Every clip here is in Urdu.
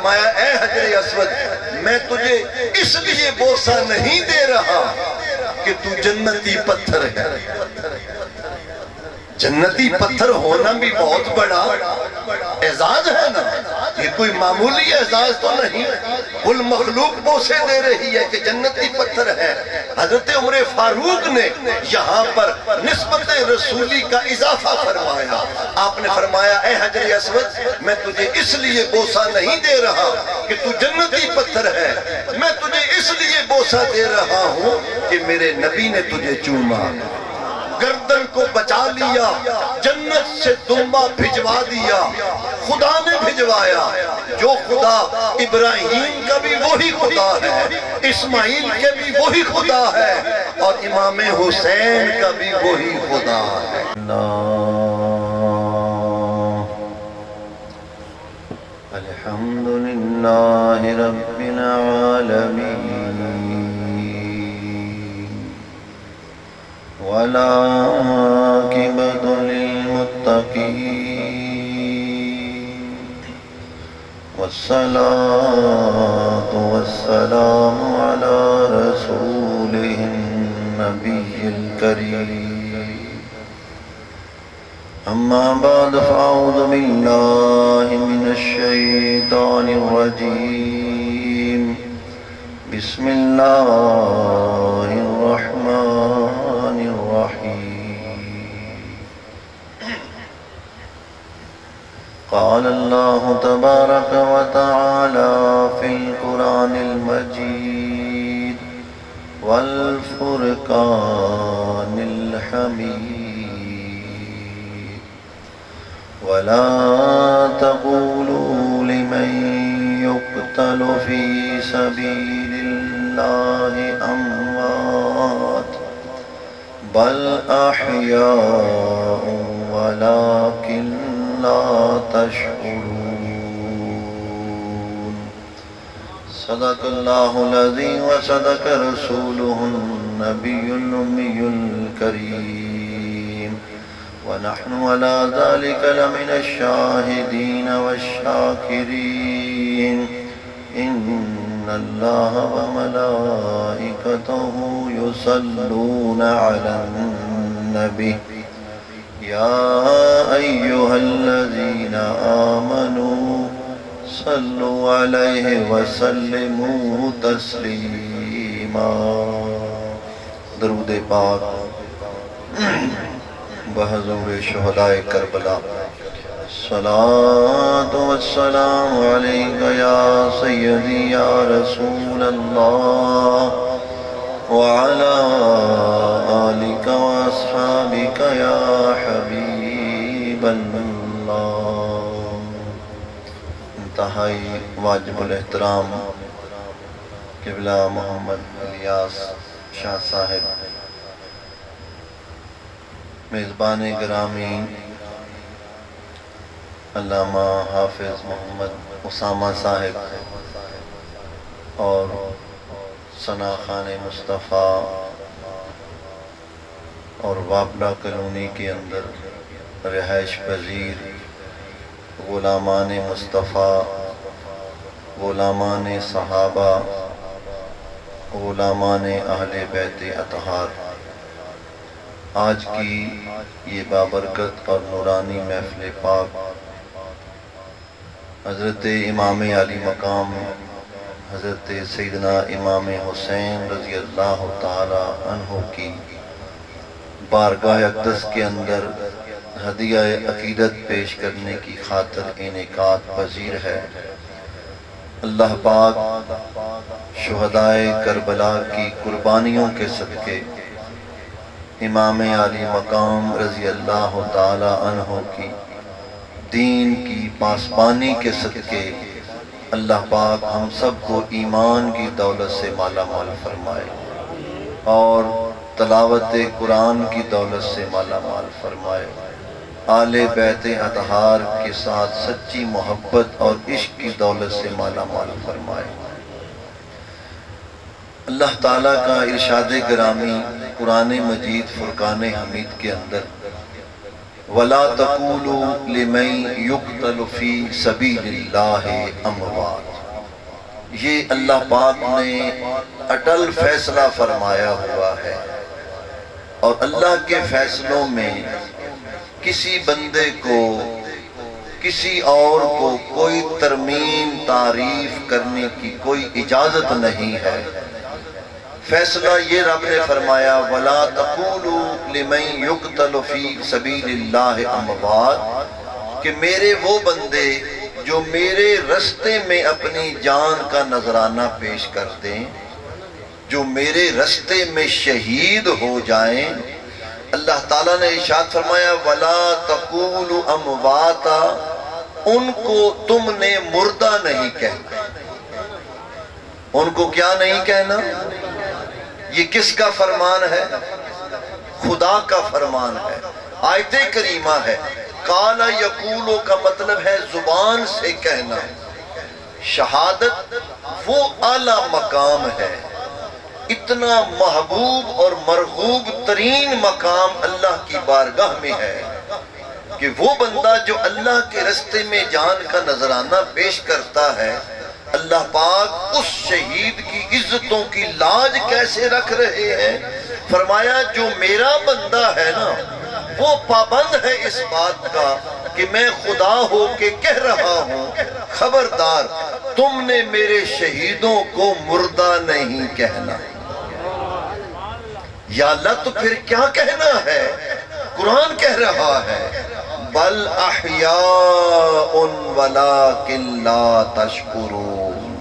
فرمایا اے حجر اسود میں تجھے اس لیے بوسہ نہیں دے رہا کہ تو جنتی پتھر ہے۔ جنتی پتھر ہونا بھی بہت بڑا اعزاز ہے نا، یہ کوئی معمولی اعزاز تو نہیں۔ کل مخلوق بوسے دے رہی ہے کہ جنتی پتھر ہے۔ حضرت عمر فاروق نے یہاں پر نسبت رسولی کا اضافہ فرمایا۔ آپ نے فرمایا اے حجر اسود میں تجھے اس لیے بوسہ نہیں دے رہا کہ تو جنتی پتھر ہے، میں تجھے اس لیے بوسہ دے رہا ہوں کہ میرے نبی نے تجھے چوما، گردن کو بچا لیا، جنت سے دنبا بھجوا دیا، خدا نے بھجوایا۔ جو خدا ابراہیم کا بھی وہی خدا ہے، اسماعیل کے بھی وہی خدا ہے، اور امام حسین کا بھی وہی خدا ہے۔ الحمدللہ رب العالمین والعاقبۃ للمتقین والصلاة والسلام علی رسولہ النبی الکریم اما بعد فاعوذ باللہ من الشیطان الرجیم بسم اللہ الرحمن الرحیم قال اللہ تبارک وتعالی فی القرآن المجید والفرقان الحمید ولا تقولوا لمن يقتل في سبيل الله أموات بل أحياء ولكن لا تشعرون صدق الله العظيم وصدق رسوله النبي الأمي الكريم ونحن على ذلك لمن الشاهدين والشاكرين إن الله وملائكته يصلون على النبي يا أيها الذين آمنوا صلوا عليه وسلموا تسليما درود پاک بحضور شہداء کربلا الصلاة والسلام علیکہ یا سیدی یا رسول اللہ وعلا آلکہ واصحابکہ یا حبیب اللہ۔ انتہائی واجب الاحترام قبلہ محمد الیاس شاہ صاحب، میزبان گرامی علامہ حافظ محمد اسامہ صاحب اور ثنا خان مصطفیٰ اور وابلہ کلونی کے اندر رہائش پذیر غلامان مصطفیٰ، غلامان صحابہ، غلامان اہل بیت اطہار، آج کی یہ بابرکت اور نورانی محفل پاک حضرت امام علی مقام حضرت سیدنا امام حسین رضی اللہ تعالی عنہ کی بارگاہ اقدس کے اندر ہدیہ عقیدت پیش کرنے کی خاطر انعقاد پذیر ہے۔ اللہ پاک شہدائے کربلا کی قربانیوں کے صدقے امام علی مقام رضی اللہ تعالی عنہ کی دین کی پاسبانی کے صدقے اللہ پاک ہم سب کو ایمان کی دولت سے مالا مال فرمائے اور تلاوت قرآن کی دولت سے مالا مال فرمائے، آل بیت اطہار کے ساتھ سچی محبت اور عشق کی دولت سے مالا مال فرمائے۔ اللہ تعالیٰ کا ارشاد گرامی قرآن مجید فرقان حمید کے اندر وَلَا تَقُولُوا لِمَن يُقْتَلُ فِي سَبِيلِ اللَّهِ أَمْوَاتٌ یہ اللہ پاک نے اٹل فیصلہ فرمایا ہوا ہے، اور اللہ کے فیصلوں میں کسی بندے کو، کسی اور کو کوئی ترمیم تعریف کرنے کی کوئی اجازت نہیں ہے۔ فیصلہ یہ رب نے فرمایا وَلَا تَقُولُوا لِمَنْ يُقْتَلُ فِي سَبِيلِ اللَّهِ أَمْوَاتٌ، کہ میرے وہ بندے جو میرے رستے میں اپنی جان کا نذرانہ پیش کر دیں، جو میرے رستے میں شہید ہو جائیں، اللہ تعالیٰ نے ارشاد فرمایا وَلَا تَقُولُوا أَمْوَاتًا، ان کو تم نے مردہ نہیں کہنا۔ ان کو کیا نہیں کہنا؟ یہ کس کا فرمان ہے؟ خدا کا فرمان ہے، آیت کریمہ ہے۔ قَالَ يَقُولُ کا مطلب ہے زبان سے کہنا۔ شہادت وہ اعلیٰ مقام ہے، اتنا محبوب اور مرغوب ترین مقام اللہ کی بارگاہ میں ہے کہ وہ بندہ جو اللہ کے رستے میں جان کا نذرانہ پیش کرتا ہے، اللہ پاک اس شہید کی عزتوں کی لاج کیسے رکھ رہے ہیں۔ فرمایا جو میرا بندہ ہے نا، وہ پابند ہے اس بات کا کہ میں خدا ہو کے کہہ رہا ہوں، خبردار تم نے میرے شہیدوں کو مردہ نہیں کہنا۔ یا اللہ تو پھر کیا کہنا ہے؟ قرآن کہہ رہا ہے بل احیاء ولکن لا تشکرون۔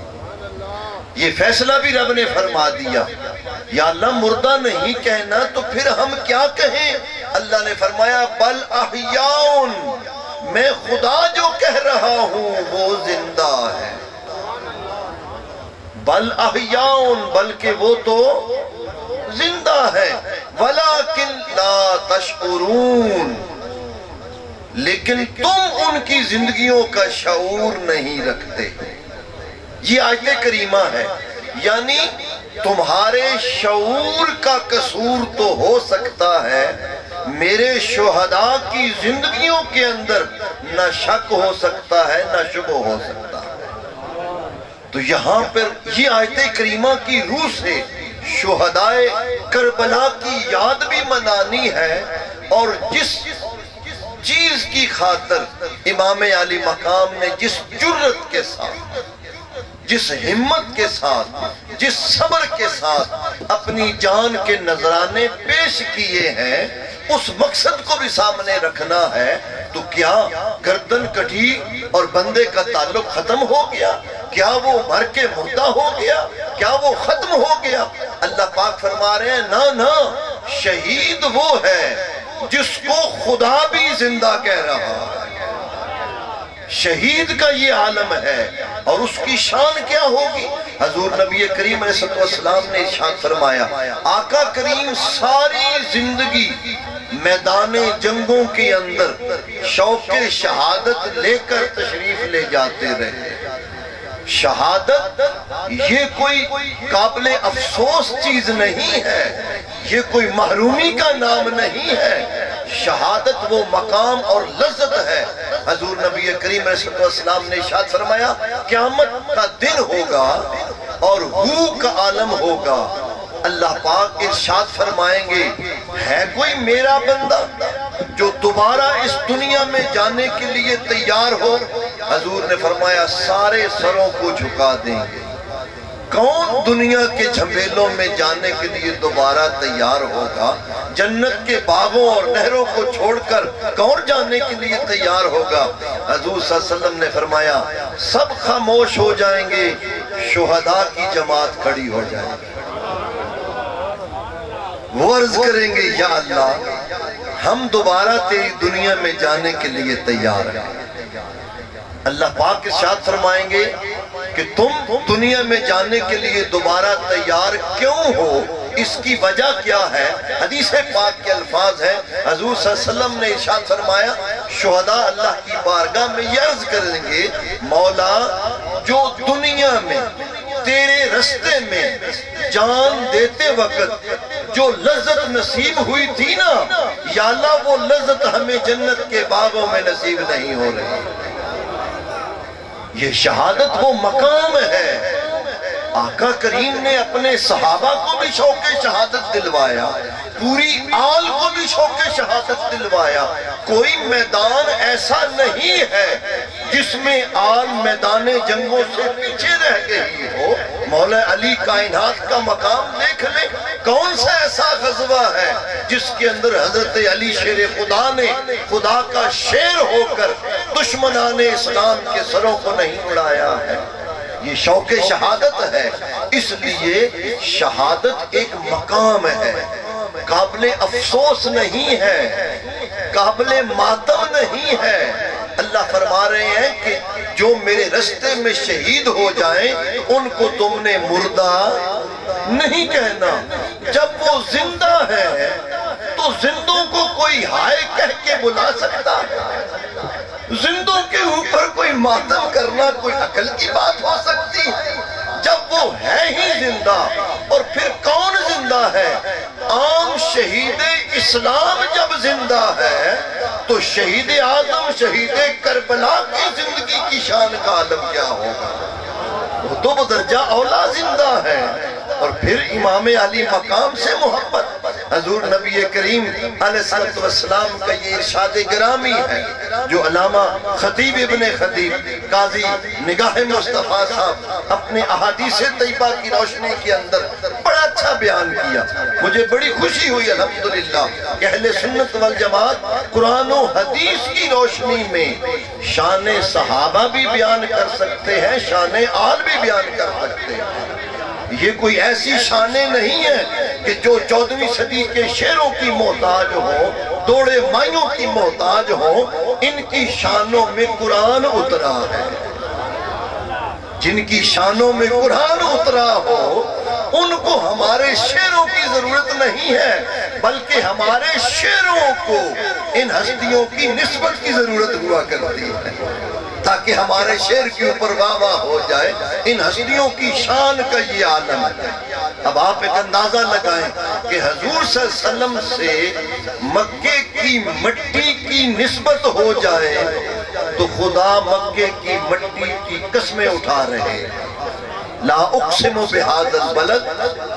یہ فیصلہ بھی رب نے فرما دیا، یا اللہ مردہ نہیں کہنا تو پھر ہم کیا کہیں؟ اللہ نے فرمایا بل احیاء، میں خدا جو کہہ رہا ہوں وہ زندہ ہے۔ بل احیاء، بلکہ وہ تو زندہ ہے، ولیکن لا تشعرون، لیکن تم ان کی زندگیوں کا شعور نہیں رکھتے۔ یہ آیت کریمہ ہے، یعنی تمہارے شعور کا قصور تو ہو سکتا ہے، میرے شہداء کی زندگیوں کے اندر نہ شک ہو سکتا ہے نہ شبہ ہو سکتا ہے۔ تو یہاں پر یہ آیت کریمہ کی روح سے شہدائے کربلا کی یاد بھی منانی ہے، اور جس چیز کی خاطر امام علی مقام نے جس جرت کے ساتھ، جس ہمت کے ساتھ، جس صبر کے ساتھ اپنی جان کے نذرانے پیش کیے ہیں، اس مقصد کو بھی سامنے رکھنا ہے۔ تو کیا گردن کٹی اور بندے کا تعلق ختم ہو گیا؟ کیا وہ مر کے مردہ ہو گیا؟ کیا وہ ختم ہو گیا؟ اللہ پاک فرما رہے ہیں نہ، شہید وہ ہے جس کو خدا بھی زندہ کہہ رہا ہے۔ شہید کا یہ عالم ہے، اور اس کی شان کیا ہوگی؟ حضور نبی کریم علیہ السلام نے ارشاد فرمایا، آقا کریم ساری زندگی میدان جنگوں کے اندر شوق شہادت لے کر تشریف لے جاتے رہے۔ شہادت یہ کوئی قابل افسوس چیز نہیں ہے، یہ کوئی محرومی کا نام نہیں ہے۔ شہادت وہ مقام اور لذت ہے۔ حضور نبی کریم علیہ السلام نے ارشاد فرمایا قیامت کا دن ہوگا اور روح کا عالم ہوگا، اللہ پاک ارشاد فرمائیں گے ہے کوئی میرا بندہ جو دوبارہ اس دنیا میں جانے کے لیے تیار ہو؟ حضور نے فرمایا سارے سروں کو جھکا دیں گے۔ کون دنیا کے جھمیلوں میں جانے کے لیے دوبارہ تیار ہوگا؟ جنت کے باغوں اور نہروں کو چھوڑ کر کون جانے کے لیے تیار ہوگا؟ حضور صلی اللہ علیہ وسلم نے فرمایا سب خاموش ہو جائیں گے، شہداء کی جماعت کھڑی ہو جائے گی۔ وہ عرض کریں گے یا اللہ ہم دوبارہ تیری دنیا میں جانے کے لیے تیار ہیں۔ اللہ پاک ارشاد فرمائیں گے کہ تم دنیا میں جانے کے لیے دوبارہ تیار کیوں ہو؟ اس کی وجہ کیا ہے؟ حدیث پاک کے الفاظ ہیں، حضور صلی اللہ علیہ وسلم نے ارشاد فرمایا شہداء اللہ کی بارگاہ میں یہ عرض کریں گے مولا جو دنیا میں تیرے رستے میں جان دیتے وقت جو لذت نصیب ہوئی تھی نا، یا اللہ وہ لذت ہمیں جنت کے باغوں میں نصیب نہیں ہو رہی۔ یہ شہادت وہ مقام ہے آقا کریم نے اپنے صحابہ کو بھی شوق شہادت دلوایا، پوری آل کو بھی شوق شہادت دلوایا۔ کوئی میدان ایسا نہیں ہے جس میں آل میدان جنگوں سے پیچھے رہ گئی ہو۔ مولا علی کائنات کا مقام دیکھ لیں، کون سا ایسا غزوہ ہے جس کے اندر حضرت علی شیر خدا نے خدا کا شیر ہو کر دشمنان اسلام کے سروں کو نہیں اڑایا ہے؟ یہ شوق شہادت ہے۔ اس لیے شہادت ایک مقام ہے، قابل افسوس نہیں ہے، قابل ماتم نہیں ہے۔ اللہ فرما رہے ہیں کہ جو میرے رستے میں شہید ہو جائیں ان کو تم نے مردہ نہیں کہنا۔ جب وہ زندہ ہے تو زندوں کو کوئی ہائے کہہ کے بلا سکتا ہے؟ زندوں کے اوپر کوئی ماتم کرنا کوئی عقل کی بات ہو سکتی؟ جب وہ ہے ہی زندہ، اور پھر کون زندہ ہے؟ عام شہید اسلام جب زندہ ہے تو شہید اعظم شہید کربلا کی زندگی کی شان کا عالم کیا ہوگا؟ وہ تو بدرجہ اولا زندہ ہے۔ اور پھر امام علی مقام سے محبت، حضور نبی کریم علیہ السلام کا یہ ارشاد گرامی ہے جو علامہ خطیب ابن خطیب قاضی نگاہ مصطفیٰ صاحب اپنے احادیث طیبہ کی روشنی کے اندر بڑا اچھا بیان کیا۔ مجھے بڑی خوشی ہوئی الحمدللہ کہ اہل سنت والجماعت قرآن و حدیث کی روشنی میں شان صحابہ بھی بیان کر سکتے ہیں، شان آل بھی بیان کر سکتے ہیں۔ یہ کوئی ایسی شانیں نہیں ہیں کہ جو 14ویں صدی کے شعروں کی محتاج ہو، دوڑے مائیوں کی محتاج ہو۔ ان کی شانوں میں قرآن اترا ہے۔ جن کی شانوں میں قرآن اترا ہو ان کو ہمارے شعروں کی ضرورت نہیں ہے، بلکہ ہمارے شعروں کو ان ہستیوں کی نسبت کی ضرورت ہوا کرتی ہے، تاکہ ہمارے شعر کے اوپر واہ واہ ہو جائے۔ ان ہستیوں کی شان کا یہ عالم ہے۔ اب آپ ایک اندازہ لگائیں کہ حضور صلی اللہ علیہ وسلم سے مکے کی مٹی کی نسبت ہو جائے تو خدا مکے کی مٹی کی قسمیں اٹھا رہے ہیں۔ لا اقسم بہذا البلد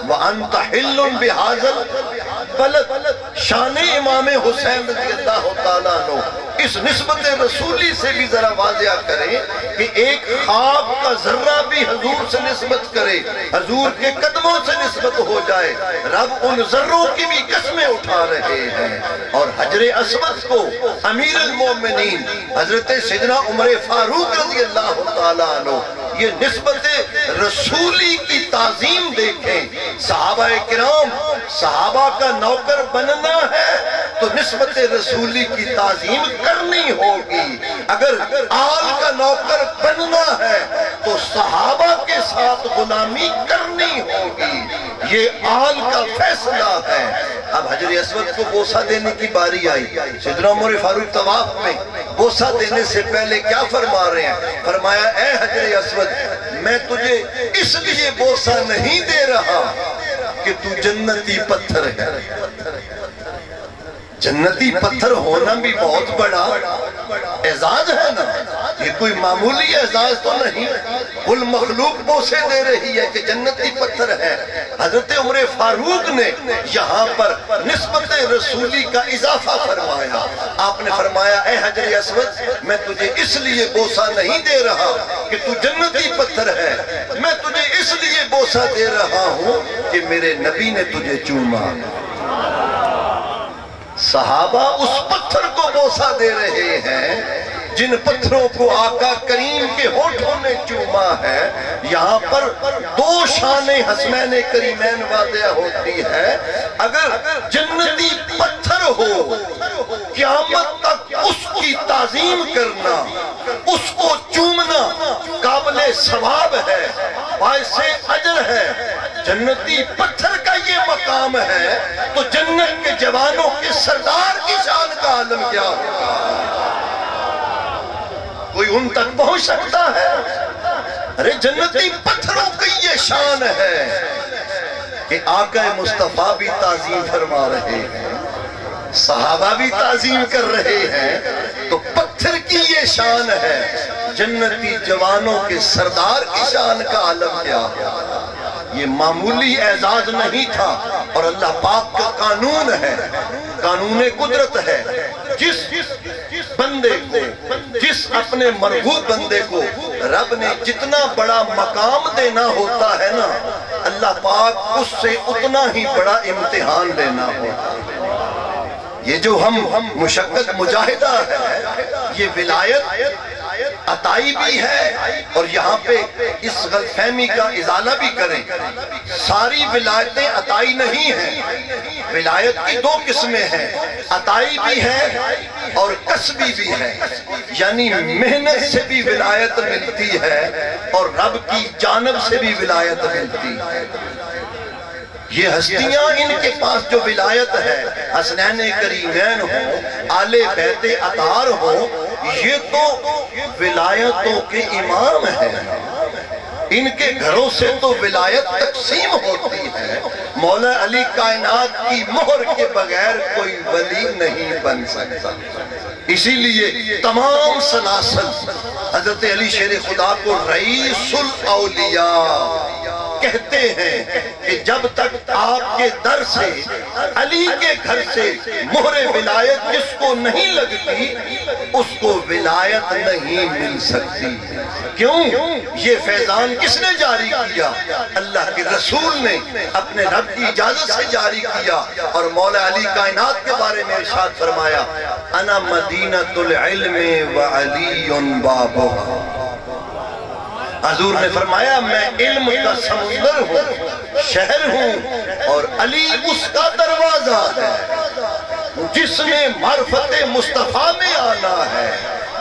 وانت حل بہذا البلد۔ شان امام حسین رضی اللہ تعالیٰ عنہ اس نسبت رسولی سے بھی ذرا واضح کریں کہ ایک خواب کا ذرہ بھی حضور سے نسبت کرے، حضور کے قدموں سے نسبت ہو جائے، رب ان ذروں کی بھی قسمیں اٹھا رہے ہیں۔ اور حجر اسود کو امیر المومنین حضرت سیدنا عمر فاروق رضی اللہ تعالیٰ عنہ یہ نسبت رسولی کی تعظیم دیکھیں۔ صحابہ کرام، صحابہ کا نوکر بننا ہے تو نسبت رسولی کی تعظیم کرنی ہوگی۔ اگر آل کا نوکر بننا ہے تو صحابہ کے ساتھ غلامی کرنی ہوگی۔ یہ آل کا فیصلہ ہے۔ اب حجر اسود کو بوسہ دینے کی باری آئی۔ سیدنا عمر فاروق طواف میں بوسہ دینے سے پہلے کیا فرما رہے ہیں؟ فرمایا اے حجر اسود، میں تجھے اس لیے بوسہ نہیں دے رہا کہ تو جنتی پتھر ہے۔ جنتی پتھر ہونا بھی بہت بڑا اعزاز ہے نا، یہ کوئی معمولی اعزاز تو نہیں۔ کل مخلوق بوسے دے رہی ہے کہ جنتی پتھر ہے۔ حضرت عمر فاروق نے یہاں پر نسبت رسولی کا اضافہ فرمایا۔ آپ نے فرمایا اے حجر اسود، میں تجھے اس لیے بوسہ نہیں دے رہا کہ تو جنتی پتھر ہے، میں تجھے اس لیے بوسہ دے رہا ہوں کہ میرے نبی نے تجھے چوما۔ صحابہ اس پتھر کو بوسہ دے رہے ہیں جن پتھروں کو آقا کریم کے ہونٹوں نے چوما ہے۔ یہاں پر دو شانیں حسنین کریمین واضح ہوتی ہے۔ اگر جنتی پتھر ہو، قیامت تک اس کی تعظیم کرنا، اس کو چومنا قابل ثواب ہے، باعث اجر ہے۔ جنتی پتھر کا یہ مقام ہے تو جنت کے جوانوں کے سردار کی شان کا عالم کیا ہوگا؟ کوئی ان تک پہنچ سکتا ہے؟ ارے جنتی پتھروں کی یہ شان ہے کہ آقا مصطفیٰ بھی تعظیم فرما رہے ہیں، صحابہ بھی تعظیم کر رہے ہیں، تو پتھر کی یہ شان ہے۔ جنتی جوانوں کے سردار کی شان کا عالم کیا ہے؟ یہ معمولی اعزاز نہیں تھا، اور اللہ پاک کا قانون ہے، قانون قدرت ہے، جس بندے کو، جس اپنے مرغوب بندے کو رب نے جتنا بڑا مقام دینا ہوتا ہے نا، اللہ پاک اس سے اتنا ہی بڑا امتحان لینا ہوتا ہے۔ یہ جو ہم مشقت مجاہدہ ہے، یہ ولایت عطائی بھی ہے، اور یہاں پہ اس غلط فہمی کا ازالہ بھی کریں، ساری ولایتیں عطائی نہیں ہیں۔ ولایت کی دو قسمیں ہیں، عطائی بھی ہے اور کسبی بھی ہے، یعنی محنت سے بھی ولایت ملتی ہے اور رب کی جانب سے بھی ولایت ملتی ہے۔ یہ ہستیاں، ان کے پاس جو ولایت ہے، حسنین کریمین ہوں، آل بیت اطہار ہوں، یہ تو ولایتوں کے امام ہیں، ان کے گھروں سے تو ولایت تقسیم ہوتی ہے۔ مولا علی کائنات کی مہر کے بغیر کوئی ولی نہیں بن سکتا، اسی لیے تمام سلاسل حضرت علی شیر خدا کو رئیس الاولیاء کہتے ہیں، کہ جب تک آپ کے در سے، علی کے گھر سے مہر ولایت جس کو نہیں لگتی، اس کو ولایت نہیں مل سکتی۔ کیوں؟ یہ فیضان کس نے جاری کیا؟ اللہ کے رسول نے اپنے رب کی اجازت سے جاری کیا، اور مولا علی کائنات کے بارے میں ارشاد فرمایا، انا مدینۃ العلم وعلی بابها۔ حضور نے فرمایا میں علم کا سمندر ہوں، شہر ہوں، اور علی اس کا دروازہ ہے، جس نے معرفت مصطفیٰ میں آنا ہے،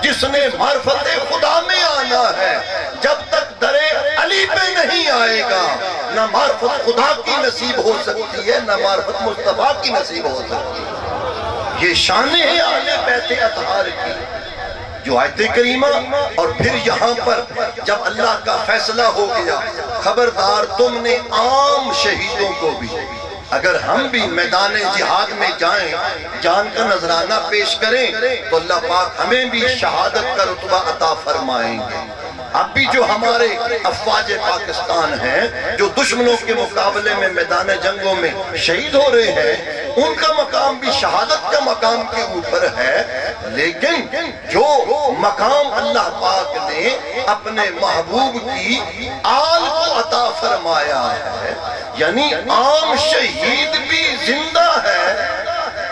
جس نے معرفت خدا میں آنا ہے، جب تک در علی پہ نہیں آئے گا، نہ معرفت خدا کی نصیب ہو سکتی ہے، نہ معرفت مصطفیٰ کی نصیب ہو سکتی ہے۔ یہ شان ہے آل بیت اطہار کی، جو آیت کریمہ، اور پھر یہاں پر جب اللہ کا فیصلہ ہو گیا، خبردار تم نے عام شہیدوں کو بھی، اگر ہم بھی میدان جہاد میں جائیں، جان کا نذرانہ پیش کریں، تو اللہ پاک ہمیں بھی شہادت کا رتبہ عطا فرمائیں گے۔ اب بھی جو ہمارے افواج پاکستان ہیں، جو دشمنوں کے مقابلے میں میدان جنگوں میں شہید ہو رہے ہیں، ان کا مقام بھی شہادت کا مقام کے اوپر ہے، لیکن جو مقام اللہ پاک نے اپنے محبوب کی آل کو عطا فرمایا ہے، یعنی عام شہید بھی زندہ ہے،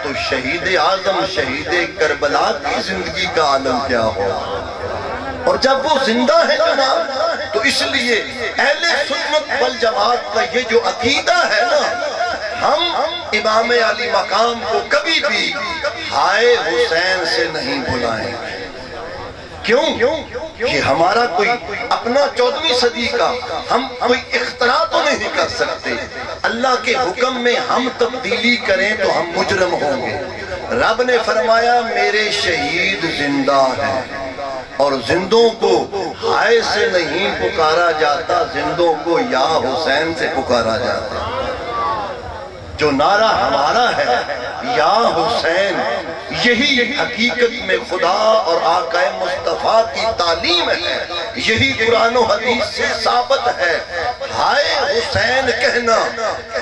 تو شہید اعظم شہید کربلا کی زندگی کا عالم کیا ہو؟ اور جب وہ زندہ ہے جناب، تو اس لیے اہل سنت والجماعت کا یہ جو عقیدہ ہے نا، ہم امام علی مقام کو کبھی بھی ہائے حسین سے نہیں بلائیں گے۔ کیوں؟ کہ ہمارا کوئی اپنا 14ویں صدی کا ہم کوئی اختراع تو نہیں کر سکتے، اللہ کے حکم میں ہم تبدیلی کریں تو ہم مجرم ہوں گے۔ رب نے فرمایا میرے شہید زندہ ہیں، اور زندوں کو ہائے سے نہیں پکارا جاتا، زندوں کو یا حسین سے پکارا جاتا۔ جو نعرہ ہمارا ہے یا حسین، یہی حقیقت میں خدا اور آقا مصطفیٰ کی تعلیم ہے، یہی قرآن و حدیث سے ثابت ہے۔ ہائے حسین کہنا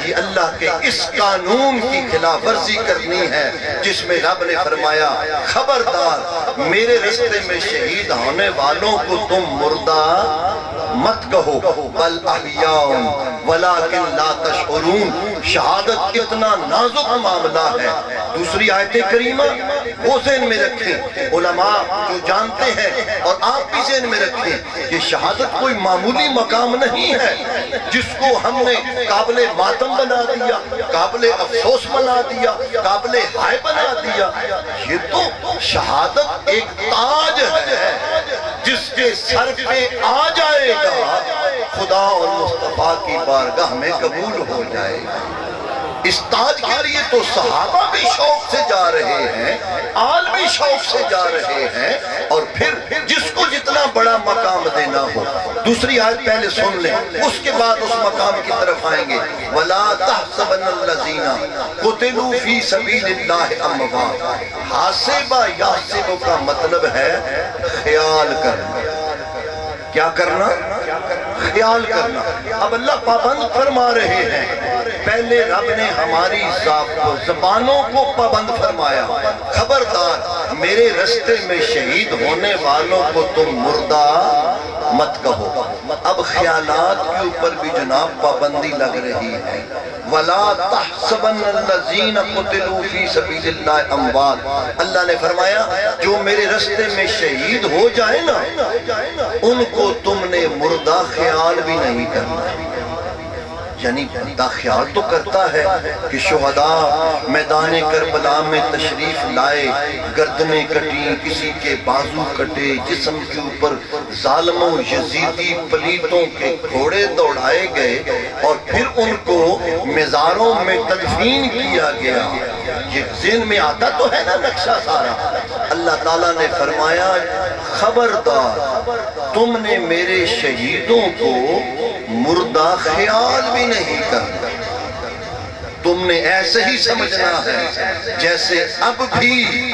یہ اللہ کے اس قانون کی خلاف ورزی کرنی ہے، جس میں رب نے فرمایا خبردار میرے رستے میں شہید ہونے والوں کو تم مردہ مت کہو، بل احیاء ولیکن لا تشعرون۔ شہادت اتنا نازک معاملہ ہے۔ دوسری آیت کریمہ وہ ذہن میں رکھیں، علماء جو جانتے ہیں اور آپ بھی ذہن میں رکھیں، یہ شہادت کوئی معمولی مقام نہیں ہے جس کو ہم نے قابل ماتم بنا دیا، قابل افسوس بنا دیا، قابل ہائے بنا دیا۔ یہ تو شہادت ایک تاج ہے جس کے سر پہ آ جائے گا، خدا اور مصطفیٰ کی بارگاہ میں قبول ہو جائے گا۔ اس تاج کے لیے تو صحابہ بھی شوق سے جا رہے ہیں، آل بھی شوق سے جا رہے ہیں، اور پھر جس کو جتنا بڑا مقام دینا ہو۔ دوسری آیت پہلے سن لیں، اس کے بعد اس مقام کی طرف آئیں گے۔ وَلَا تَحْسَبَنَّ الَّذِينَ قُتِلُوا فِي سَبِيلِ اللَّهِ أَمْوَاتًا۔ حاسبہ یحسب کا مطلب ہے خیال کرنا۔ کیا کرنا؟ خیال کرنا۔ اب اللہ پابند فرما رہے ہیں، پہلے رب نے ہماری زبانوں کو پابند فرمایا، خبردار میرے رستے میں شہید ہونے والوں کو تم مردہ مت کہو۔ اب خیالات کے اوپر بھی جناب پابندی لگ رہی ہے۔ وَلَا تَحْسَبَنَّ الَّذِينَ قُتِلُوا فِي سَبِيلِ اللَّهِ أَمْوَاتٌ، اللہ نے فرمایا جو میرے رستے میں شہید ہو جائے نا ان کو تم نے مردہ خیال بھی نہیں کرنا۔ یعنی بندہ خیال تو کرتا ہے کہ شہداء میدان کربلا میں تشریف لائے، گردنیں کٹی، کسی کے بازو کٹے، جسم کے اوپر ظالموں یزیدی پلیتوں کے گھوڑے دوڑائے گئے اور پھر ان کو مزاروں میں تدفین کیا گیا۔ یہ ذہن میں آتا تو ہے نا نقشہ سارا۔ اللہ تعالیٰ نے فرمایا خبردار تم نے میرے شہیدوں کو مردہ خیال بھی نہیں کرنا، تم نے ایسے ہی سمجھنا ہے جیسے اب بھی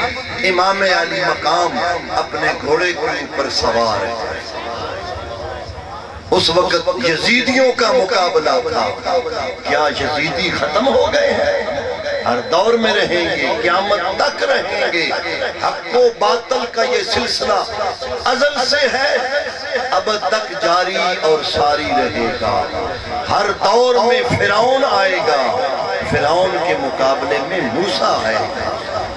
امام علی مقام اپنے گھوڑے کے اوپر سوار ہے۔ اس وقت یزیدیوں کا مقابلہ تھا، کیا یزیدی ختم ہو گئے ہیں؟ ہر دور میں رہیں گے، قیامت تک رہیں گے۔ حق و باطل کا یہ سلسلہ ازل سے ہے، ابد تک جاری اور ساری رہے گا۔ ہر دور میں فرعون آئے گا، فرعون کے مقابلے میں موسیٰ آئے گا۔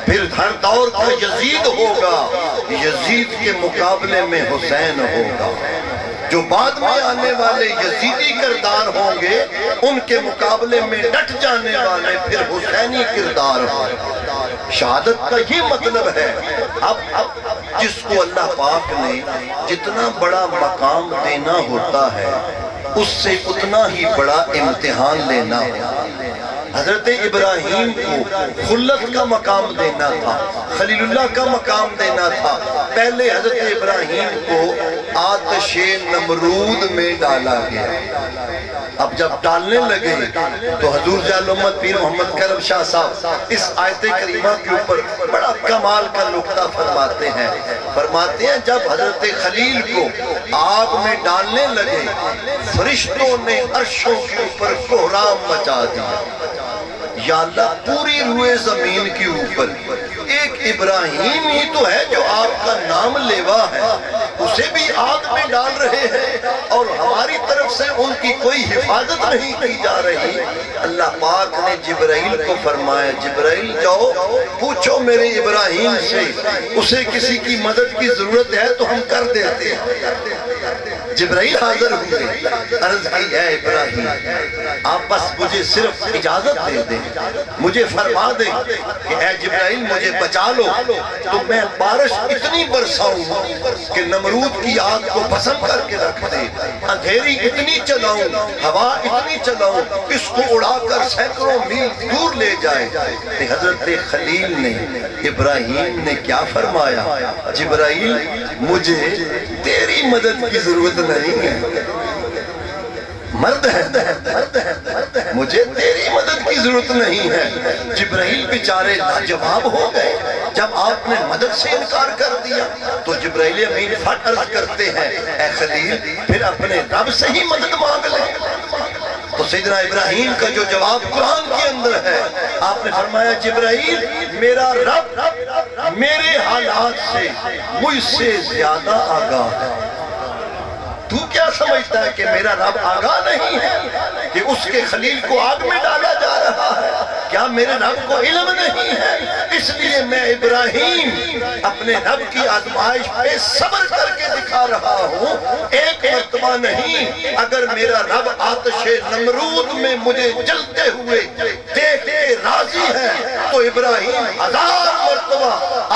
پھر ہر دور کا یزید ہوگا، یزید کے مقابلے میں حسین ہوگا۔ جو بعد میں آنے والے یزیدی کردار ہوں گے ان کے مقابلے میں ڈٹ جانے والے پھر حسینی کردار ہوں گے۔ شہادت کا یہ مطلب ہے اب جس کو اللہ پاک نے جتنا بڑا مقام دینا ہوتا ہے اس سے اتنا ہی بڑا امتحان لینا ہوتا ہے۔ حضرت ابراہیم کو خلت کا مقام دینا تھا، خلیل اللہ کا مقام دینا تھا۔ پہلے حضرت ابراہیم کو آتش نمرود میں ڈالا گیا۔ اب جب ڈالنے لگے تو حضور جلال امت پیر محمد کرم شاہ صاحب اس آیت کریمہ کے اوپر بڑا کمال کا نقطہ فرماتے ہیں جب حضرت خلیل کو آگ میں ڈالنے لگے فرشتوں نے عرشوں کے اوپر کوہرام مچا دیا۔ یا اللہ پوری روئے زمین کے اوپر ایک ابراہیم ہی تو ہے جو آپ کا نام لیوا ہے، اسے بھی آگ میں ڈال رہے ہیں اور ہماری طرف سے ان کی کوئی حفاظت نہیں کی جا رہی۔ اللہ پاک نے جبرائیل کو فرمایا جبرائیل جاؤ پوچھو میرے ابراہیم سے، اسے کسی کی مدد کی ضرورت ہے تو ہم کر دیتے ہیں۔ جبرائیل حاضر ہوئے، عرض کی اے ابراہیم آپ بس مجھے صرف اجازت دے دیں، مجھے فرما دیں کہ اے جبرائیل مجھے بچا لو تو میں بارش اتنی برساؤں کہ نمرود کی آگ کو بھسم کر کے رکھ دے، اندھیری اتنی چلاؤں، ہوا اتنی چلاؤں اس کو اڑا کر سینکڑوں میل دور لے جائے۔ حضرت خلیل نے ابراہیم نے کیا فرمایا جبرائیل مجھے تیری مدد کی ضرورت نہیں ہے، مرد ہے مجھے تیری مدد کی ضرورت نہیں ہے۔ جبرائیل بیچارے لاجواب ہو گئے جب آپ نے مدد سے انکار کر دیا تو جبرائیل امین فٹ عرض کرتے ہیں اے خلیل پھر اپنے رب سے ہی مدد مانگ لیں۔ تو سیدنا ابراہیم کا جو جواب قرآن کے اندر ہے آپ نے فرمایا جبرائیل میرا رب میرے حالات سے مجھ سے زیادہ آگاہ ہے۔ تو کیا سمجھتا ہے کہ میرا رب آگاہ نہیں ہے کہ اس کے خلیل کو آگ میں ڈالا جا رہا ہے؟ کیا میرے رب کو علم نہیں ہے؟ اس لیے میں ابراہیم اپنے رب کی آزمائش پہ صبر کر کے دکھا رہا ہوں، ایک مرتبہ نہیں۔ اگر میرا رب آتش نمرود میں مجھے جلتے ہوئے دیکھ کے راضی ہے تو ابراہیم 1000 مرتبہ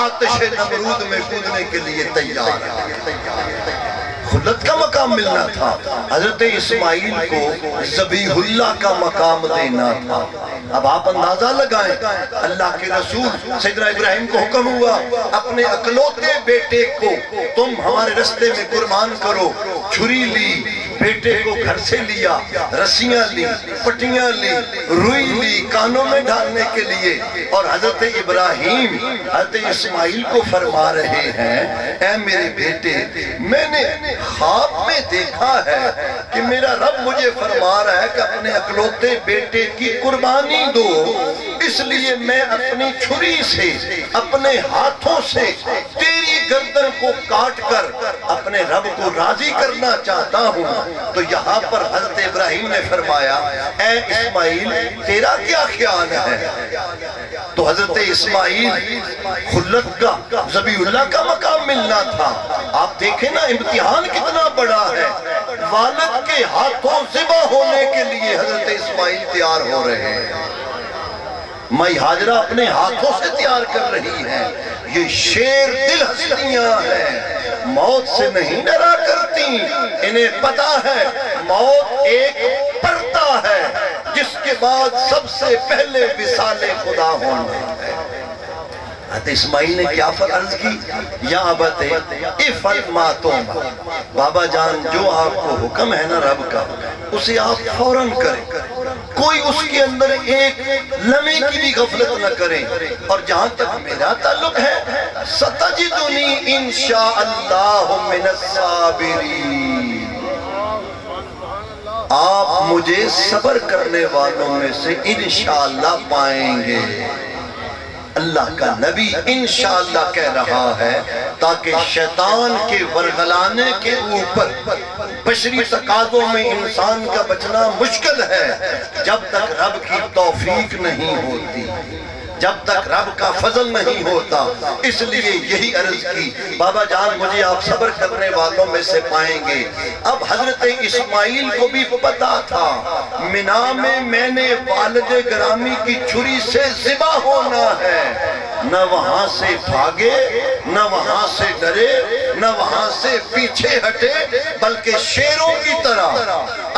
آتش نمرود میں کودنے کے لیے تیار ہے۔ خلت کا مقام ملنا تھا، حضرت اسماعیل کو ذبیح اللہ کا مقام دینا تھا۔ اب آپ اندازہ لگائیں اللہ کے رسول سیدنا ابراہیم کو حکم ہوا اپنے اکلوتے بیٹے کو تم ہمارے رستے میں قربان کرو، چھری لی بیٹے کو گھر سے لیا، رسیاں لی، پٹیاں لی، روئی لی کانوں میں ڈالنے کے لیے، اور حضرت ابراہیم حضرت اسماعیل کو فرما رہے ہیں اے میرے بیٹے، میں نے خواب میں دیکھا ہے کہ میرا رب مجھے فرما رہا ہے کہ اپنے اکلوتے بیٹے کی قربانی دو، اس لیے میں اپنی چھری سے اپنے ہاتھوں سے تیری گردن کو کاٹ کر اپنے رب کو راضی کرنا چاہتا ہوں۔ تو یہاں پر حضرت ابراہیم نے فرمایا اے اسماعیل تیرا کیا خیال ہے؟ تو حضرت اسماعیل خلت کا ذبیح اللہ کا مقام ملنا تھا۔ آپ دیکھیں نا امتحان کتنا بڑا ہے، والد کے ہاتھوں ذبح ہونے کے لیے حضرت اسماعیل تیار ہو رہے ہیں، مائی ہاجرہ اپنے ہاتھوں سے تیار کر رہی ہے۔ یہ شیر دل ہستیاں ہیں، موت سے نہیں ڈرا کرتی، انہیں پتا ہے موت ایک پردہ ہے جس کے بعد سب سے پہلے وصال خدا ہونا ہے۔ حضرت اسماعیل نے کیا عرض کی؟ یا ابت افعل ما تؤمر، بابا جان جو آپ کو حکم ہے نا رب کا اسے آپ فوراً کریں، کوئی اس کے اندر ایک لمحے کی بھی غفلت نہ کریں، اور جہاں تک میرا تعلق ہے ستجدنی انشاءاللہ من الصابرین، آپ مجھے صبر کرنے والوں میں سے انشاءاللہ پائیں گے۔ اللہ کا نبی انشاءاللہ کہہ رہا ہے تاکہ شیطان کے ورغلانے کے اوپر بشری تقاضوں میں انسان کا بچنا مشکل ہے جب تک رب کی توفیق نہیں ہوتی، جب تک رب کا فضل نہیں ہوتا۔ اس لیے یہی عرض کی بابا جان مجھے آپ صبر کرنے والوں میں سے پائیں گے۔ اب حضرت اسماعیل کو بھی پتا تھا منا میں نے والد گرامی کی چھری سے ذبح ہونا ہے، نہ وہاں سے بھاگے، نہ وہاں سے ڈرے، نہ وہاں سے پیچھے ہٹے، بلکہ شیروں کی طرح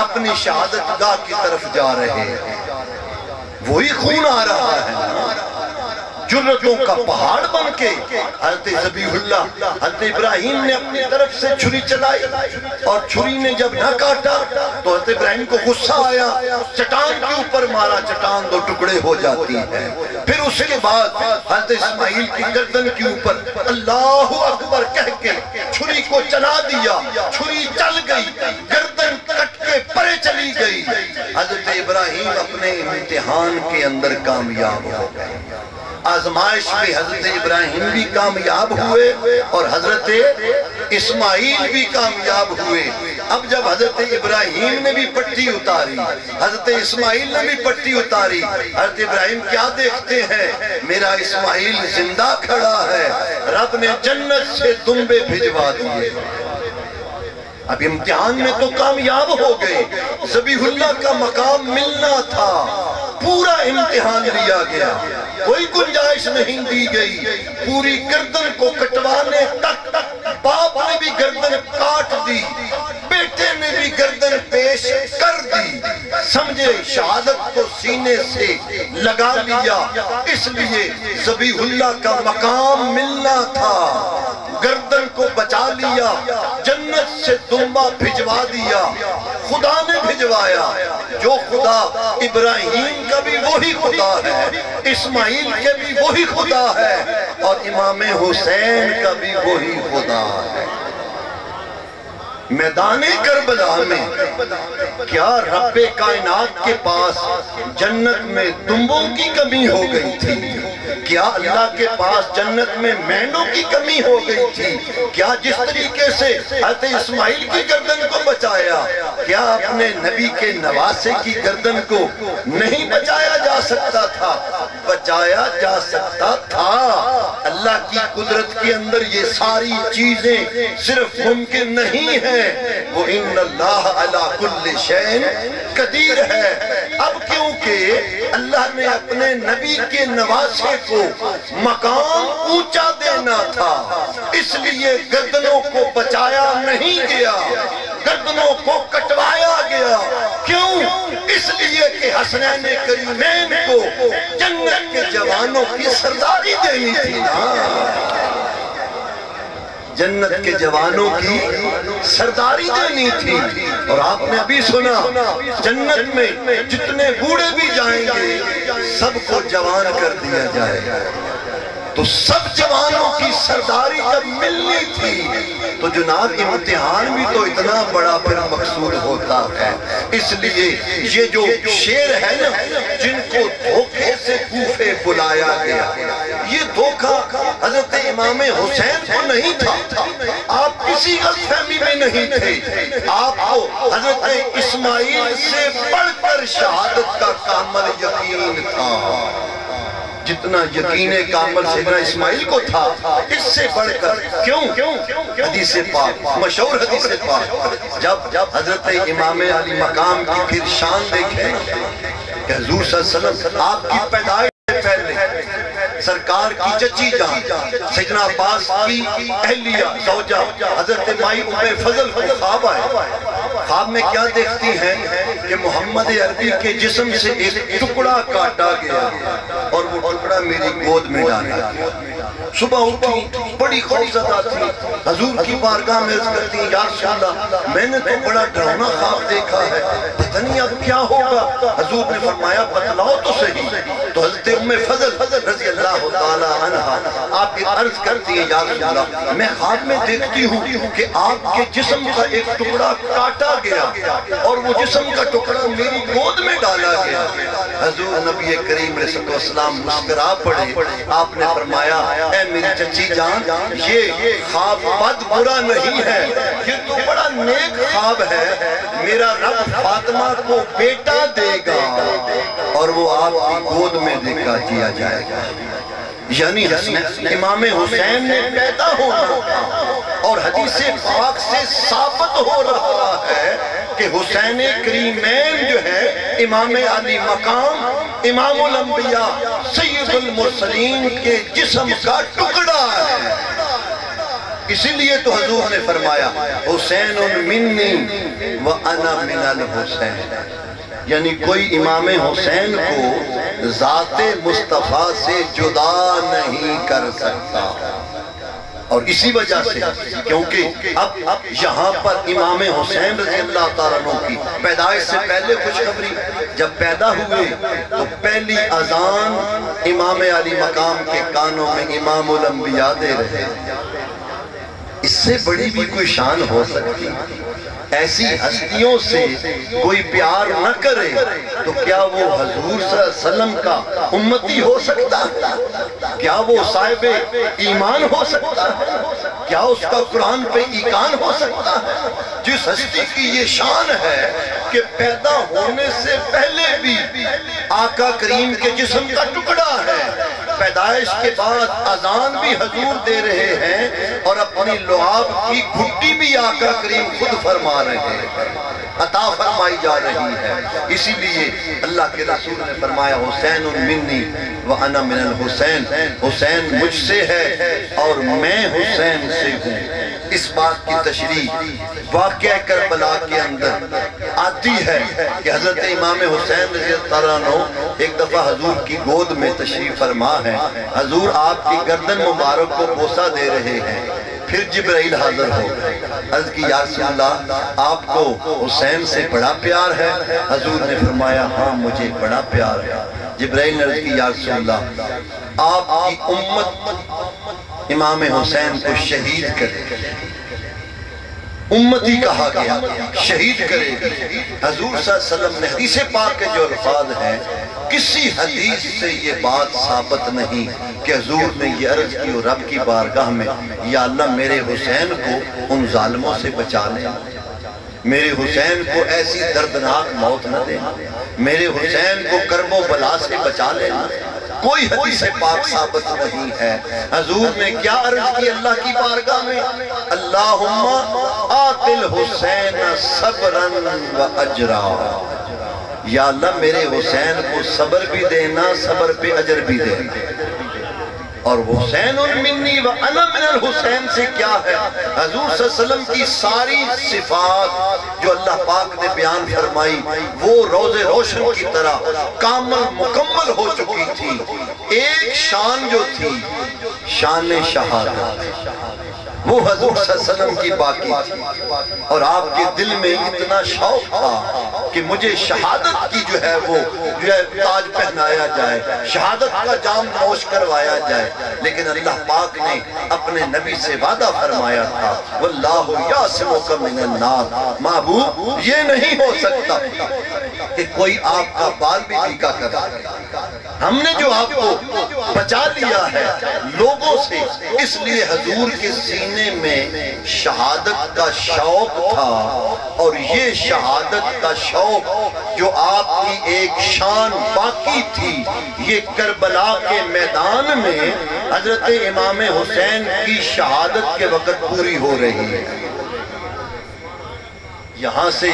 اپنی شہادت گاہ کی طرف جا رہے ہیں۔ وہی خون آ رہا ہے، جرتوں کا پہاڑ بن کے حضرت ذبیح اللہ حضرت ابراہیم نے اپنی طرف سے چھری چلائی، اور چھری نے جب نہ کاٹا تو حضرت ابراہیم کو غصہ آیا، چٹان کے اوپر مارا، چٹان دو ٹکڑے ہو جاتی ہے۔ پھر اس کے بعد حضرت اسماعیل کی گردن کے اوپر اللہ اکبر کہہ کے چھری کو چلا دیا، چھری چل گئی، گردن کٹ کے پرے چلی گئی۔ حضرت ابراہیم اپنے امتحان کے اندر کامیاب ہو گئے، آزمائش میں حضرت ابراہیم بھی کامیاب ہوئے اور حضرت اسماعیل بھی کامیاب ہوئے۔ اب جب حضرت ابراہیم نے بھی پٹی اتاری، حضرت اسماعیل نے بھی پٹی اتاری، حضرت ابراہیم کیا دیکھتے ہیں؟ میرا اسماعیل زندہ کھڑا ہے، رب نے جنت سے دمبے بھجوا دیے۔ اب امتحان میں تو کامیاب ہو گئے، ذبیح اللہ کا مقام ملنا تھا، پورا امتحان لیا گیا، کوئی گنجائش نہیں دی گئی، پوری گردن کو کٹوانے تک باپ نے بھی گردن کاٹ دی، بیٹے نے بھی گردن پیش کر دی، سمجھے شہادت کو سینے سے لگا لیا، اس لیے ذبیح اللہ کا مقام ملنا تھا، گردن کو بچا لیا، جنت سے دمبا بھجوا دیا، خدا نے بھجوایا، جو خدا ابراہیم کا بھی وہی خدا ہے، اسماعیل کے بھی وہی خدا ہے، اور امام حسین کا بھی وہی خدا ہے۔ میدان کربلا میں کیا رب کائنات کے پاس جنت میں دمبوں کی کمی ہو گئی تھی؟ کیا اللہ کے پاس جنت میں مینڈوں کی کمی ہو گئی تھی؟ کیا جس طریقے سے حضرت اسماعیل کی گردن کو بچایا، کیا اپنے نبی کے نواسے کی گردن کو نہیں بچایا جا سکتا تھا؟ بچایا جا سکتا تھا۔ اللہ کی قدرت کے اندر یہ ساری چیزیں صرف ممکن نہیں ہیں، وہ ان اللہ علی کل شیء قدیر ہے۔ اب کیونکہ اللہ نے اپنے نبی کے نواسے کو مقام اونچا دینا تھا، اس لیے گردنوں کو بچایا نہیں گیا، گردنوں کو کٹوایا گیا۔ کیوں؟ اس لیے کہ حسنین کریمین کو جنت کے جوانوں کی سرداری دینی تھی نا، جنت کے جوانوں کی سرداری دینی تھی، اور آپ نے ابھی سنا جنت میں جتنے بوڑھے بھی جائیں گے سب کو جوان کر دیا جائے گا۔ تو سب جوانوں کی سرداری جب ملنی تھی تو جناب امتحان بھی تو اتنا بڑا پھر مقصود ہوتا ہے۔ اس لیے یہ جو شیر ہے نا جن کو دھوکے سے کوفے بلایا گیا، یہ دھوکہ حضرت امام حسین کو نہیں تھا، آپ کسی غلط فہمی میں نہیں تھے، آپ کو حضرت اسماعیل سے بڑھ کر شہادت کا کامل یقین تھا۔ جتنا یقین کامل سیدنا اسماعیل کو تھا اس سے بڑھ کر کیوں؟ حدیث پاک، مشہور حدیث پاک، جب حضرت امام علی مقام کی پھر شان دیکھیں کہ حضور صلی اللہ علیہ وسلم آپ کی پیدائش سے پہلے سرکار کی چچی جان سیدنا عباس کی اہلیہ زوجہ حضرت مائی ام فضل کو خواب آئے، خواب میں کیا دیکھتی ہیں کہ محمد عربی کے جسم سے ایک ٹکڑا کاٹا گیا اور وہ ٹکڑا میری گود میں ڈالا گیا۔ صبح اٹھی بڑی خوفزدہ تھی، حضور کی بارگاہ میں عرض کرتی ہیں یا رسول اللہ میں نے تو بڑا ڈراؤنا خواب دیکھا ہے، پتہ نہیں اب کیا ہوگا۔ حضور نے فرمایا بتلاؤ تو صحیح۔ تو حضرت ام فضل رضی اللہ تعالی عنہ آپ کی عرض کرتی ہیں یا رسول اللہ میں خواب میں دیکھتی ہوں کہ آپ کے جسم کا ایک ٹکڑا کاٹا گیا اور وہ جسم کا ٹکڑا میری گود میں ڈالا گیا۔ حضور نبی کریم علیہ السلام مسکرا پڑے، آپ نے فرمایا اے میری چچی جان یہ خواب بد برا نہیں ہے، یہ تو بڑا نیک خواب ہے، میرا رب فاطمہ کو بیٹا دے گا اور وہ آپ کی گود میں دکھا دیا جائے گا۔ یعنی امام حسین نے پیدا ہونا اور حدیث پاک سے ثابت ہو رہا ہے کہ حسین کریمین جو ہے امام علی مقام امام الانبیاء سید المرسلین کے جسم کا ٹکڑا ہے۔ اسی لیے تو حضور نے فرمایا حسین منی وانا من الحسین، یعنی کوئی امام حسین کو ذات مصطفیٰ سے جدا نہیں کر سکتا۔ اور اسی وجہ سے کیونکہ اب یہاں پر امام حسین رضی اللہ تعالیٰ عنہ کی پیدائش سے پہلے خوشخبری، جب پیدا ہوئے تو پہلی اذان امام علی مقام کے کانوں میں امام الانبیاء دے رہے۔ اس سے بڑی بھی کوئی شان ہو سکتی؟ ایسی ہستیوں سے کوئی پیار نہ کرے تو کیا وہ حضور صلی اللہ علیہ وسلم کا امتی ہو سکتا ہے؟ کیا وہ صاحب ایمان ہو سکتا ہے؟ کیا اس کا قرآن پہ ایقان ہو سکتا ہے؟ جس ہستی کی یہ شان ہے کہ پیدا ہونے سے پہلے بھی آقا کریم کے جسم کا ٹکڑا ہے، پیدائش کے بعد اذان بھی حضور دے رہے ہیں اور اپنی لعاب کی گھٹی بھی آقا کریم خود فرما رہے ہیں، عطا فرمائی جا رہی ہے۔ اسی لیے اللہ کے رسول نے فرمایا حسین منی وانا من الحسین، حسین مجھ سے ہے اور میں حسین سے ہوں۔ اس بات کی تشریح واقعہ کربلا کے اندر آتی ہے کہ حضرت امام حسین رضی اللہ عنہ ایک دفعہ حضور کی گود میں تشریف فرما ہے، حضور آپ کی گردن مبارک کو بوسہ دے رہے ہیں، پھر جبرائیل حاضر ہو عرض کی یا رسول اللہ آپ کو حسین سے بڑا پیار ہے؟ حضور نے فرمایا ہاں مجھے بڑا پیار ہے۔ جبرائیل نے عرض کی یا رسول اللہ آپ کی امت امام حسین کو شہید کرے، امتی کہا گیا شہید کرے گی۔ حضور صلی اللہ علیہ وسلم نے حدیث پاک کے جو الفاظ ہیں کسی حدیث سے یہ بات ثابت نہیں کہ حضور نے یہ عرض کی اور رب کی بارگاہ میں یا اللہ میرے حسین کو ان ظالموں سے بچا لے، میرے حسین کو ایسی دردناک موت نہ دے، میرے حسین کو کرب و بلا سے بچا لے۔ کوئی حدیث پاک ثابت نہیں ہے۔ حضور نے کیا عرض کی اللہ کی بارگاہ میں؟ اللہم آت الحسین صبرا و اجرا، یا اللہ میرے حسین کو صبر بھی دینا، صبر پہ اجر بھی دینا۔ اور حسین منی و انا من الحسین سے کیا ہے؟ حضور صلی اللہ علیہ وسلم کی ساری صفات جو اللہ پاک نے بیان فرمائی وہ روز روشن کی طرح کامل مکمل ہو چکی تھی۔ ایک شان جو تھی شان شہادت، وہ حضور صلی اللہ علیہ وسلم کی باقی تھی، اور آپ کے دل میں اتنا شوق تھا کہ مجھے شہادت کی جو ہے وہ تاج پہنایا جائے، شہادت کا جام نوش کروایا جائے، لیکن اللہ پاک نے اپنے نبی سے وعدہ فرمایا تھا واللہ یعصمک من الناس، محبوب یہ نہیں ہو سکتا کہ کوئی آپ کا بال بھی ٹھیکا کر ہم نے جو آپ کو بچا لیا ہے لوگوں سے، اس لیے حضور کے سینے میں شہادت کا شوق تھا، اور یہ شہادت کا شوق جو آپ کی ایک شان باقی تھی، یہ کربلا کے میدان میں حضرت امام حسین کی شہادت کے وقت پوری ہو رہی ہے۔ یہاں سے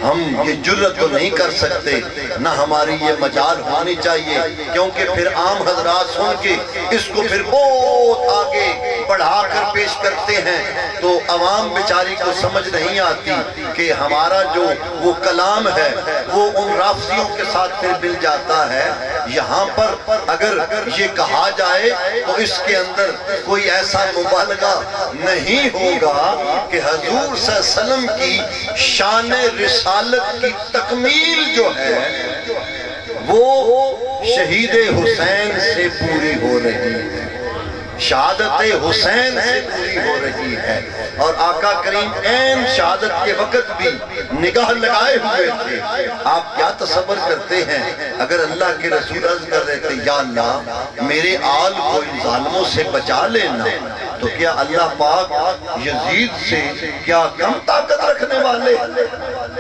ہم یہ جرت تو نہیں کر سکتے، نہ ہماری یہ مجال ہونی چاہیے، کیونکہ پھر عام حضرات سن کے اس کو پھر بہت آگے بڑھا کر پیش کرتے ہیں تو عوام بیچاری کو سمجھ نہیں آتی کہ ہمارا جو وہ کلام ہے وہ ان رافضیوں کے ساتھ پھر مل جاتا ہے۔ یہاں پر اگر یہ کہا جائے تو اس کے اندر کوئی ایسا مبالغہ نہیں ہوگا کہ حضور صلی اللہ علیہ وسلم کی شان رسالت کی تکمیل جو ہے وہ شہید حسین سے پوری ہو رہی ہے، شہادت حسین سے پوری ہو رہی ہے، اور آقا کریم عین شہادت کے وقت بھی نگاہ لگائے ہوئے تھے۔ آپ کیا تصور کرتے ہیں اگر اللہ کے رسول عرض کر رہے تھے یا اللہ میرے آل کو ان ظالموں سے بچا لینا، تو کیا اللہ پاک یزید سے کیا کم طاقت رکھنے والے؟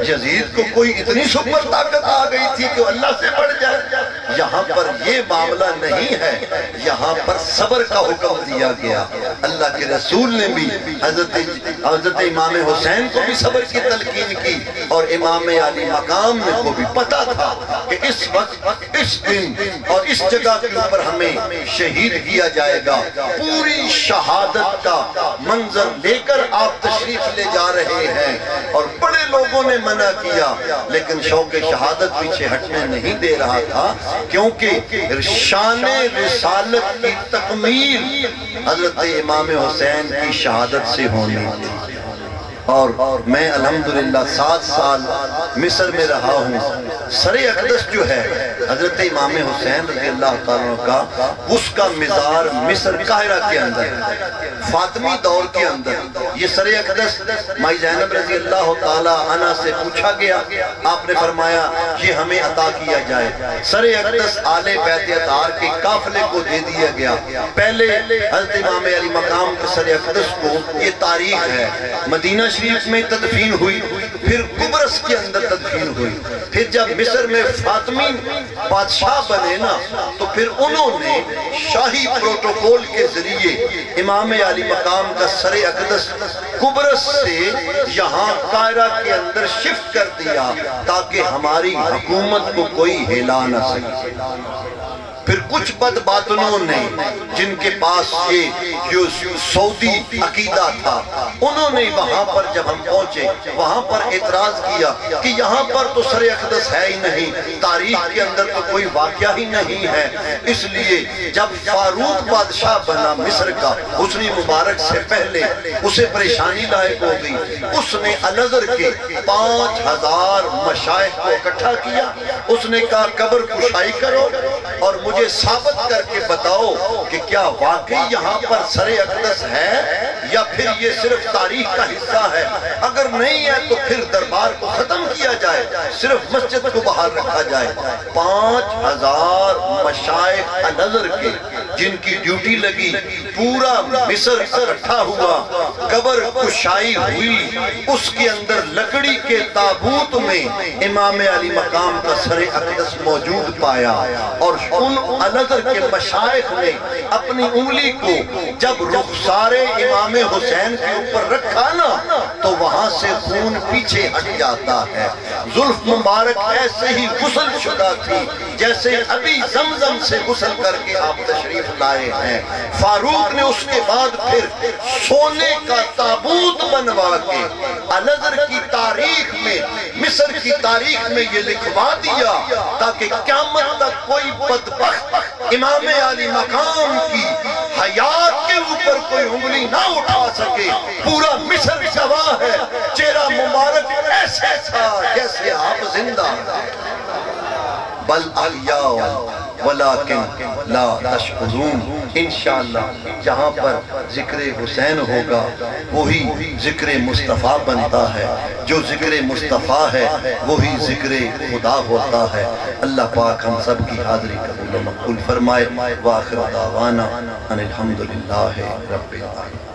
یزید کو کوئی اتنی سپر طاقت آ گئی تھی کہ اللہ سے بڑھ جائے؟ یہاں پر یہ معاملہ نہیں ہے، یہاں پر صبر کا حکم دیا گیا۔ اللہ کے رسول نے بھی حضرت امام حسین کو بھی صبر کی تلقین کی، اور امام علی مقام کو بھی پتا تھا کہ اس وقت اس دن اور اس جگہ کے اوپر ہمیں شہید کیا جائے گا۔ پوری شہادت کا منظر لے کر آپ تشریف لے جا رہے ہیں، اور بڑے لوگوں نے منع کیا، لیکن شوق شہادت پیچھے ہٹنے نہیں دے رہا تھا، کیونکہ شان رسالت کی تکمیل حضرت امام حسین کی شہادت سے ہونی تھی۔ اور میں الحمدللہ 7 سال مصر میں رہا ہوں۔ سر اقدس جو ہے حضرت امام حسین رضی اللہ تعالیٰ کا، اس کا مزار مصر قاہرہ کے اندر، فاطمی دور کے اندر۔ یہ سر اقدس مائی زینب رضی اللہ تعالیٰ عنہ سے پوچھا گیا، آپ نے فرمایا یہ ہمیں عطا کیا جائے۔ سر اقدس آل بیت اطہار کے قافلے کو دے دیا گیا۔ پہلے حضرت امام علی مقام کے سر اقدس کو، یہ تاریخ ہے، مدینہ شریف میں تدفین ہوئی، پھر قبرص کے اندر تدفین ہوئی، پھر جب مصر میں فاطمی بادشاہ بنے نا تو پھر انہوں نے شاہی پروٹوکول کے ذریعے امام علی مقام کا سر اقدس قبرص سے یہاں قاہرہ کے اندر شفٹ کر دیا تاکہ ہماری حکومت کو کوئی ہلا نہ سکے۔ پھر کچھ بد باطنوں نے جن کے پاس یہ سعودی عقیدہ تھا، انہوں نے وہاں پر جب ہم پہنچے وہاں پر اعتراض کیا کہ یہاں پر تو سر اقدس ہے ہی نہیں، تاریخ کے اندر تو کوئی واقعہ ہی نہیں ہے۔ اس لیے جب فاروق بادشاہ بنا مصر کا، حسنی مبارک سے پہلے اسے پریشانی لاحق ہو گئی، اس نے الازہر کے 5000 مشائخ کو اکٹھا کیا، اس نے کہا قبر کشائی کرو اور مجھے ثابت کر کے بتاؤ کہ کیا واقعی یہاں پر سر اقدس ہے یا پھر یہ صرف تاریخ کا حصہ ہے۔ اگر نہیں ہے تو پھر دربار کو ختم کیا جائے، صرف مسجد کو باہر رکھا جائے۔ 5000 مشائخ الازہر کے جن کی ڈیوٹی لگی، پورا مصر اکٹھا ہوا، قبر کشائی ہوئی، اس کے اندر لکڑی کے تابوت میں امام علی مقام کا سر اقدس موجود پایا، اور ان الازہر کے مشائخ نے اپنی انگلی کو جب رخسار امام حسین کے اوپر رکھا نا تو وہاں سے خون پیچھے ہٹ جاتا ہے۔ زلف مبارک ایسے ہی غسل شدہ تھی جیسے ابھی زمزم سے غسل کر کے آپ تشریف لائے ہیں۔ فاروق نے اس کے بعد پھر سونے کا تابوت بنوا کے الازہر کی تاریخ میں، مصر کی تاریخ میں یہ لکھوا دیا تاکہ قیامت تک کوئی بدبخت امام علی مقام کی حیات کے اوپر کوئی انگلی نہ اٹھا سکے. پورا مصر گواہ ہے. چہرہ مبارک ایسے تھا جیسے آپ زندہ. بل احیاء ولیکن لا تشعرون. انشاءاللہ جہاں پر ذکر حسین ہوگا وہی ذکر مصطفیٰ بنتا ہے. جو ذکر مصطفیٰ ہے وہی ذکر خدا ہوتا ہے. اللہ پاک ہم سب کی حاضری قبول و مقبول فرمائے. وآخر دعوانا ان الحمدللہ رب العالمین.